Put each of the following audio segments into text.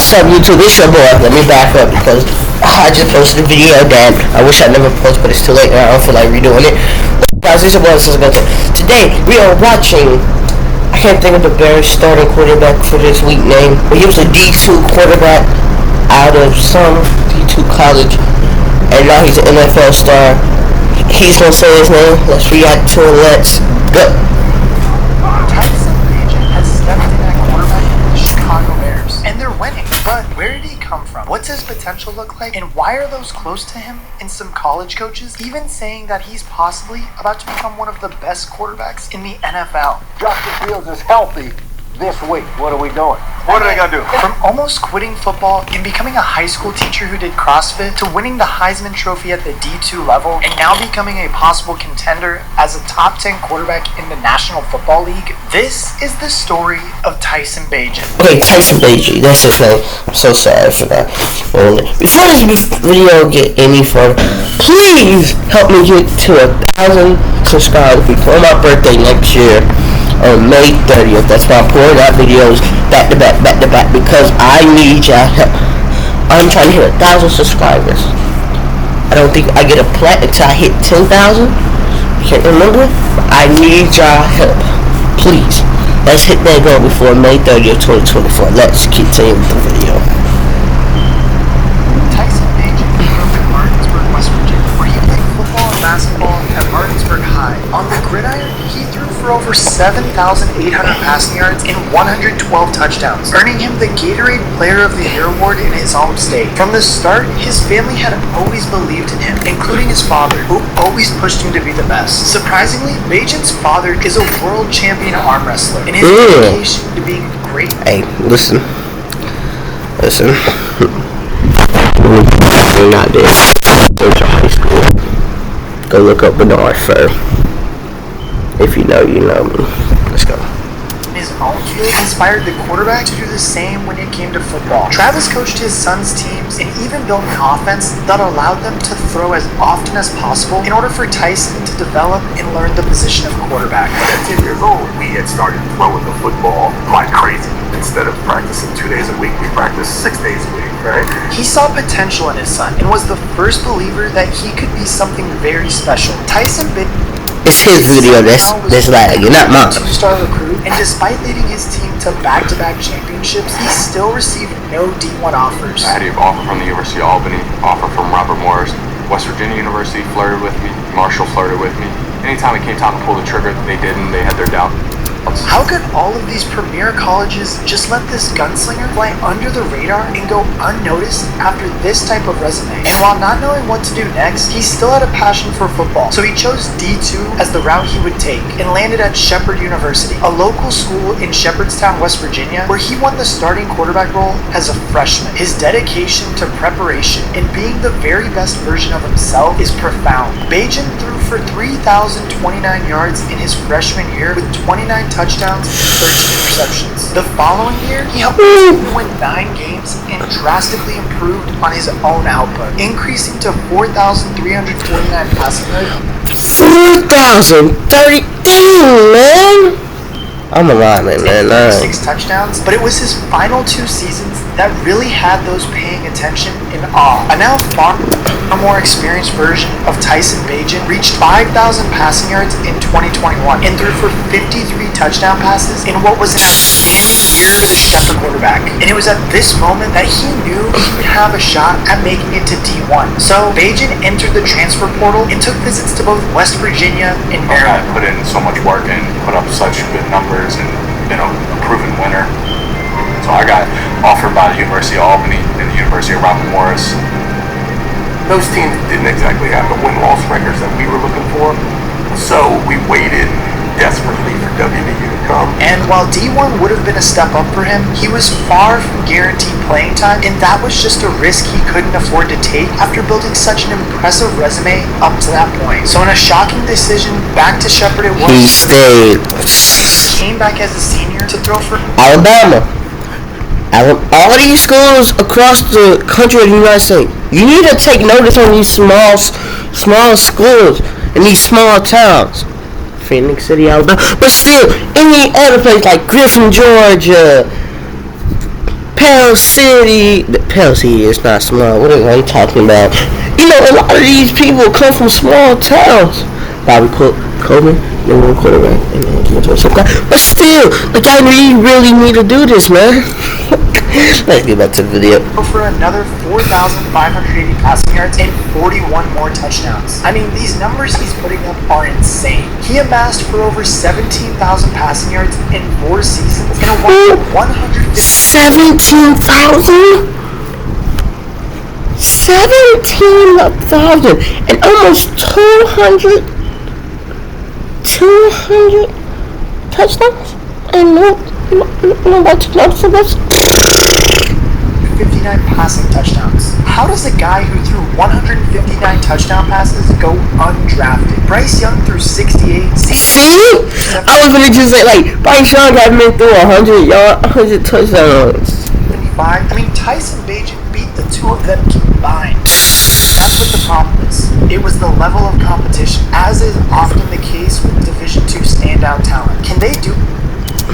What's up, YouTube? It's your boy. Let me back up because I just posted a video that I wish I never posted, but it's too late and I don't feel like redoing it. Guys, it's your boy. Today we are watching. I can't think of the Bears starting quarterback for this week name, but he was a D2 quarterback out of some D2 college, and now he's an NFL star. He's gonna say his name. Let's react to it. Let's go. Tyson has stepped in at quarterback for the Chicago Bears, and they're winning. But where did he come from? What's his potential look like? And why are those close to him and some college coaches even saying that he's possibly about to become one of the best quarterbacks in the NFL? Justin Fields is healthy this week. What are we doing? What are they going to do? From almost quitting football and becoming a high school teacher who did CrossFit to winning the Heisman Trophy at the D2 level and now becoming a possible contender as a top 10 quarterback in the National Football League, this is the story of Tyson Bagent. Okay, Tyson Bagent, that's his name. I'm so sorry for that. Before this video get any further, please help me get to 1,000 subscribers before my birthday next year. On May 30th. That's why I'm pouring out videos back to back because I need y'all help. I'm trying to hit 1,000 subscribers. I don't think I get a plat until I hit 10,000. Can't remember. I need y'all help. Please. Let's hit that goal before May 30th, 2024. Let's continue with the video. Tyson Bagent grew up in Martinsburg, West Virginia, where he played football and basketball at Martinsburg High. On the gridiron, he threw for over 7,800 passing yards and 112 touchdowns, earning him the Gatorade Player of the Year award in his home state. From the start, his family had always believed in him, including his father, who always pushed him to be the best. Surprisingly, Bagent's father is a world champion arm wrestler, and his dedication to being great. Hey, listen. You're not there. Go to high school. Go look up Bernard Fur. If you know, you know me. Let's go. His own field inspired the quarterback to do the same when it came to football. Travis coached his son's teams and even built an offense that allowed them to throw as often as possible in order for Tyson to develop and learn the position of quarterback. At 10 years old, we had started throwing the football like crazy. Instead of practicing 2 days a week, we practiced 6 days a week, right? He saw potential in his son and was the first believer that he could be something very special. Tyson It's his video that's lagging, not mine. Two-star recruit, and despite leading his team to back-to-back championships, he still received no D1 offers. I had an offer from the University of Albany, offer from Robert Morris, West Virginia University flirted with me, Marshall flirted with me. Anytime it came time to pull the trigger, they didn't. They had their doubts. How could all of these premier colleges just let this gunslinger fly under the radar and go unnoticed after this type of resume? And while not knowing what to do next, he still had a passion for football. So he chose D2 as the route he would take and landed at Shepherd University, a local school in Shepherdstown, West Virginia, where he won the starting quarterback role as a freshman. His dedication to preparation and being the very best version of himself is profound. Bagent threw for 3,029 yards in his freshman year with 29 touchdowns and 13 receptions. The following year, he helped his team win 9 games and drastically improved on his own output, increasing to 4,349 passing yards. 4,030, man! I'm a lineman, man. 6 touchdowns, but it was his final 2 seasons that really had those paying attention in awe. A now far more experienced version of Tyson Bagent reached 5,000 passing yards in 2021 and threw for 53 touchdown passes in what was an outstanding year for the Shepherd quarterback. And it was at this moment that he knew he would have a shot at making it to D1. So Bagent entered the transfer portal and took visits to both West Virginia and Maryland. I put in so much work and put up such good numbers and, a proven winner. So I got offered by the University of Albany and the University of Robert Morris. Those teams didn't exactly have the win-loss records that we were looking for, so we waited desperately for WVU to come. And while D1 would have been a step up for him, he was far from guaranteed playing time, and that was just a risk he couldn't afford to take after building such an impressive resume up to that point. So in a shocking decision, back to Shepherd it was. He stayed. Came back as a senior to throw for Alabama. All of these schools across the country of the United States, you need to take notice on these small schools in these small towns. Phoenix City, Alabama, but still, any other place like Griffin, Georgia, Pell City. Pell City is not small. What am I talking about? You know, a lot of these people come from small towns. Bobby Coleman, number one quarterback. But still, the guy really need to do this, man. Let's get back to the video. For another 4,580 passing yards and 41 more touchdowns. I mean, these numbers he's putting up are insane. He amassed for over 17,000 passing yards in 4 seasons and a 150. 17,000? 17,000 and almost 200 touchdowns? And nobody touchdowns for this? 59 passing touchdowns. How does a guy who threw 159 touchdown passes go undrafted? Bryce Young threw 68. See? I was gonna just say, like, Bryce Young got me through 100 touchdowns. I mean, Tyson Bagent beat the two of them combined. That's what the problem is. It was the level of competition, as is often the case with Division II standout talent. Can they do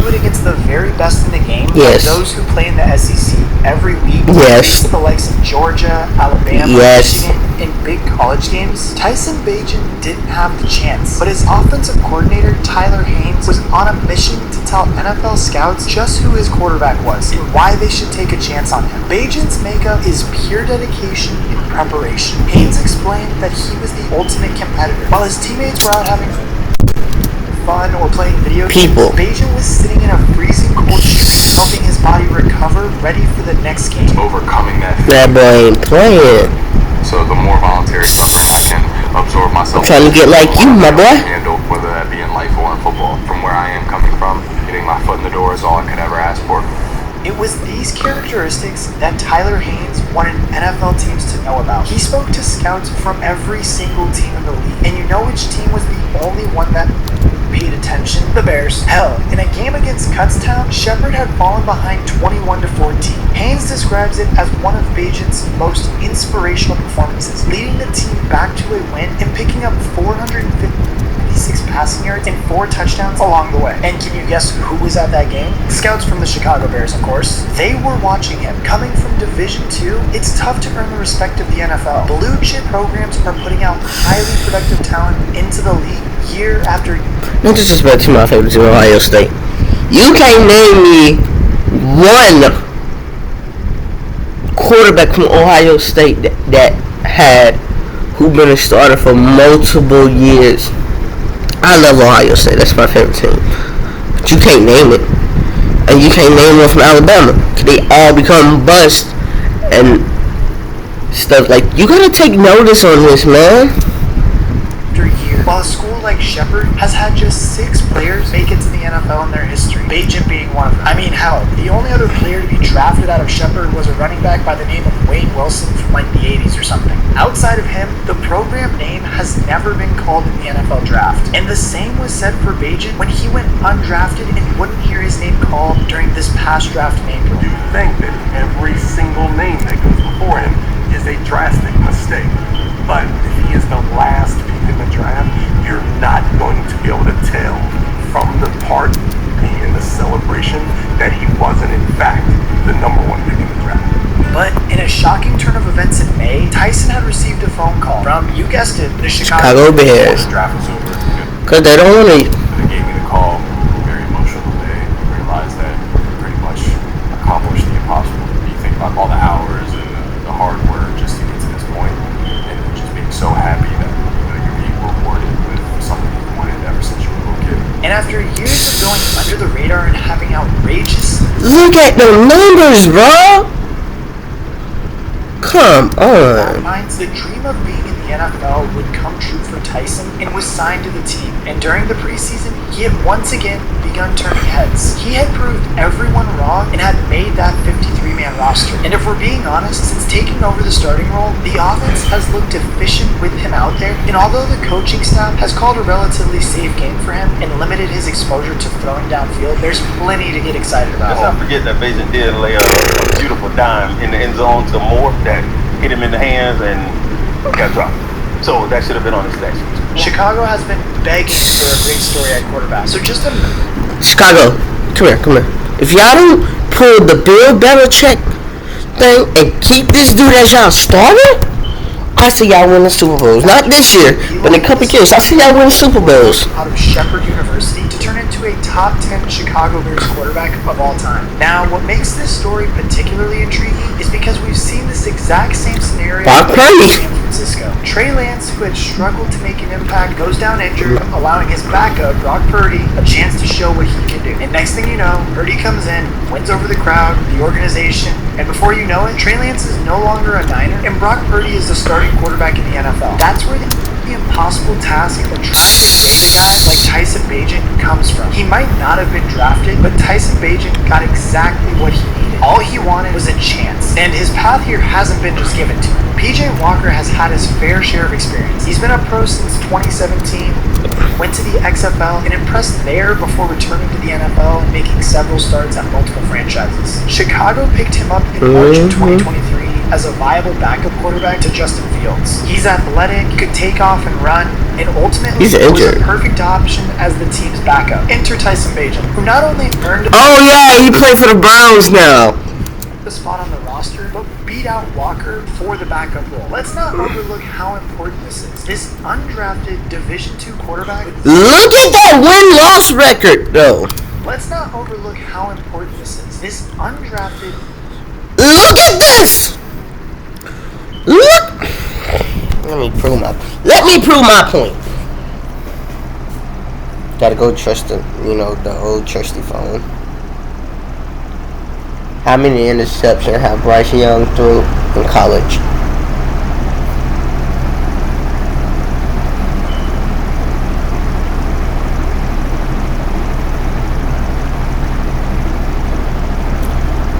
it against the very best in the game? Yes. Those who play in the SEC every week. Yes. The likes of Georgia, Alabama, yes. Michigan, in big college games. Tyson Bagent didn't have the chance, but his offensive coordinator, Tyler Haynes, was on a mission to tell NFL scouts just who his quarterback was and why they should take a chance on him. Bagent's makeup is pure dedication and preparation. Haynes explained that he was the ultimate competitor. While his teammates were out having fun or playing video games, Bagent was sitting in a freezing cold street, helping his body recover, ready for the next game. Overcoming that. That boy ain't playing. So the more voluntary suffering I can absorb myself. I'm trying to get like you, my boy. Handle, whether that be in life or in football. From where I am coming from, getting my foot in the door is all I could ever ask for. It was these characteristics that Tyler Haynes wanted NFL teams to know about. He spoke to scouts from every single team in the league, and you know which team was the only one that paid attention? The Bears. Hell, in a game against Kutztown, Shepard had fallen behind 21-14. Haynes describes it as one of Bagent's most inspirational performances, leading the team back to a win and picking up 456 passing yards and 4 touchdowns along the way. And can you guess who was at that game? Scouts from the Chicago Bears, of course. They were watching him. Coming from Division II, it's tough to earn the respect of the NFL. Blue chip programs are putting out highly productive talent into the league year after year. No disrespect to my favorite team, Ohio State. You can't name me one quarterback from Ohio State that had who been a starter for multiple years. I love Ohio State. That's my favorite team. But you can't name it. And you can't name one from Alabama. They all become bust and stuff like. You gotta take notice on this, man. While a school like Shepard has had just 6 players make it to the NFL in their history, Bagent being one of them. I mean, hell, the only other player to be drafted out of Shepard was a running back by the name of Wayne Wilson from like the 80s or something. Outside of him, the program name has never been called in the NFL draft. And the same was said for Bagent when he went undrafted and wouldn't hear his name called during this past draft name drill. You think that every single name that goes before him is a drastic mistake. But if he is the last pick in the draft, you're not going to be able to tell from the part in the celebration that he wasn't, in fact, the number 1 pick in the draft. But in a shocking turn of events in May, Tyson had received a phone call from, you guessed it, the Chicago Bears. The draft was over. Because they don't want to. They gave me the call. Very emotional. They realized that pretty much accomplished the impossible. You think about all the hours and the hard work just to get to this point, and just being so happy that you're being rewarded with something you wanted ever since you were a little kid. And after years of going under the radar and having outrageous... Look at the numbers, bro! Come on. The dream of being in the NFL would come true for Tyson and was signed to the team. And during the preseason, he had once again begun turning heads. He had proved everyone wrong and had made that 53-man roster. And if we're being honest, since taking over the starting role, the offense has looked efficient with him out there. And although the coaching staff has called a relatively safe game for him and limited his exposure to throwing downfield, there's plenty to get excited about. Let's not forget that Bagent did lay a beautiful dime in the end zone to Moore that hit him in the hands and got dropped. So that should have been on his stat sheet. Chicago has been begging for a great story at quarterback. So just a Chicago, come here. If y'all don't pull the Bill Belichick thing and keep this dude as y'all starter, I see y'all winning Super Bowls. Not this year, but in a couple years. I see y'all winning Super Bowls. Out of Shepherd University to turn into a top 10 Chicago Bears quarterback of all time. Now, what makes this story particularly intriguing is because we've seen this exact same scenario in San Francisco. Trey Lance, who had struggled to make an impact, goes down injured, allowing his backup, Brock Purdy, a chance to show what he can do. And next thing you know, Purdy comes in, wins over the crowd, the organization, and before you know it, Trey Lance is no longer a Niner, and Brock Purdy is the starting quarterback in the NFL. That's where the impossible task of attracting data guys like Tyson Bagent comes from. He might not have been drafted, but Tyson Bagent got exactly what he needed. All he wanted was a chance, and his path here hasn't been just given to him. PJ Walker has had his fair share of experience. He's been a pro since 2017, went to the XFL, and impressed there before returning to the NFL and making several starts at multiple franchises. Chicago picked him up in March of 2023 as a viable backup quarterback to Justin Fields. He's athletic, could take off and run, and ultimately was a perfect option as the team's backup. Enter Tyson Bagent, who not only earned he played for the Browns now. The spot on the roster, but beat out Walker for the backup role. Let's not overlook how important this is. This undrafted Division II quarterback. Look at that win-loss record, though. Let's not overlook how important this is. This undrafted. Look at this. Look. Let me prove my point. Gotta go trust the old trusty phone. How many interceptions have Bryce Young threw in college?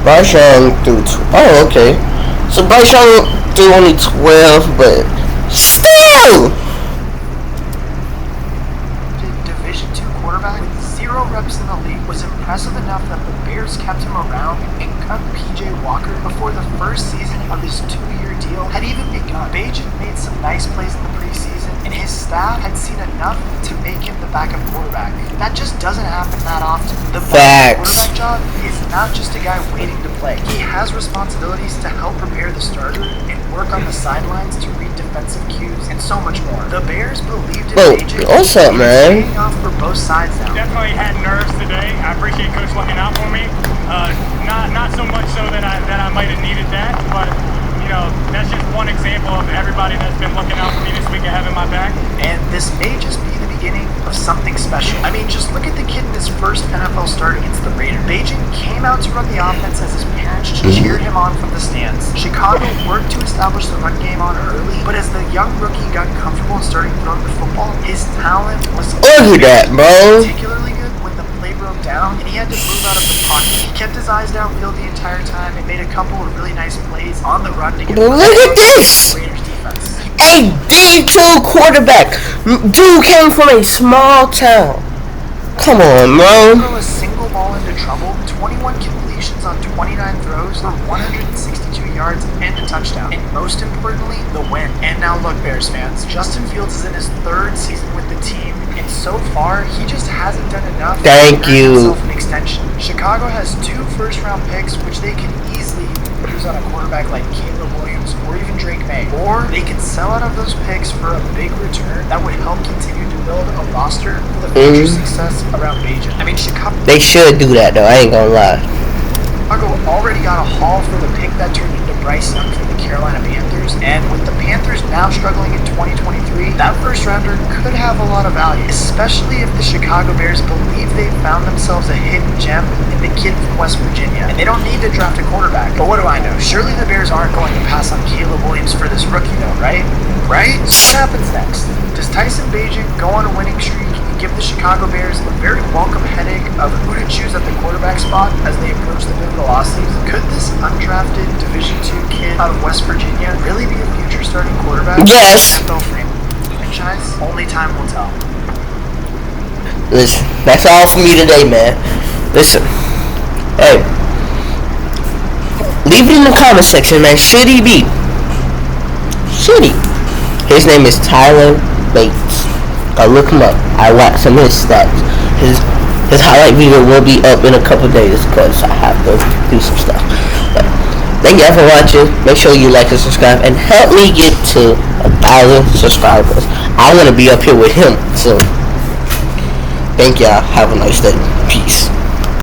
Bryce Young threw okay. So Bryce Young threw only 12, but still! Division II quarterback with 0 reps in the league was impressive enough that the Bears kept him around and cut PJ Walker before the first season of his 2-year deal had even begun. Bagent made some nice plays in the preseason, and his staff had seen enough to make him the backup quarterback. That just doesn't happen that often. The backup quarterback job is not just a guy waiting to play. He has responsibilities to help prepare the starter and work on the sidelines to read defensive cues and so much more. The Bears believed in Bagent. What's up, man? Paying off for both sides now. Definitely had nerves today. I appreciate Coach looking out for me. Not so much so that I might have needed that, but that's just one example of everybody that's been looking out for me this week and having my back. And this may just be the beginning of something special. I mean, just look at the kid in his first NFL start against the Raiders. Bagent came out to run the offense as his parents cheered him on from the stands. Chicago worked to establish the run game on early, but as the young rookie got comfortable and started throwing the football, his talent was particularly good when the play broke down and he had to move out of the pocket. He kept his eyes downfield the entire time and made a couple of really nice plays on the run to get look at this! Raiders defense. A D2 quarterback. Dude came from a small town. Come on, bro. Throw a single ball into trouble, 21 completions on 29 throws for 162 yards and a touchdown. And most importantly, the win. And now look, Bears fans, Justin Fields is in his 3rd season with the team, and so far, he just hasn't done enough to earn himself an extension. Chicago has 2 first-round picks, which they can easily use on a quarterback like Caleb Williams or even Drake May. Or they can sell out of those picks for a big return that would help continue to build a roster for the future success around Bagent. I mean, Chicago... They should do that, though. I ain't gonna lie. Chicago already got a haul for the pick that turned into Bryce Young for the Carolina Panthers, and with the Panthers now struggling in 2023, that first rounder could have a lot of value, especially if the Chicago Bears believe they found themselves a hidden gem in the kid from West Virginia, and they don't need to draft a quarterback. But what do I know? Surely the Bears aren't going to pass on Caleb Williams for this rookie, though, right? Right? So what happens next? Does Tyson Bagent go on a winning streak and give the Chicago Bears a very welcome headache of who to choose at the quarterback spot as they approach the pivotal offseason? Could this undrafted Division II kid out of West Virginia really be a future starting quarterback? Yes. NFL franchise? Only time will tell. Listen, that's all from me today, man. Listen, hey, leave it in the comment section, man. Should he be? Should he? His name is Tyler Bates. Go look him up. I watched some of his stats. his highlight video will be up in a couple days because I have to do some stuff. But thank y'all for watching. Make sure you like and subscribe and help me get to 1,000 subscribers. I want to be up here with him. So thank y'all. Have a nice day. Peace.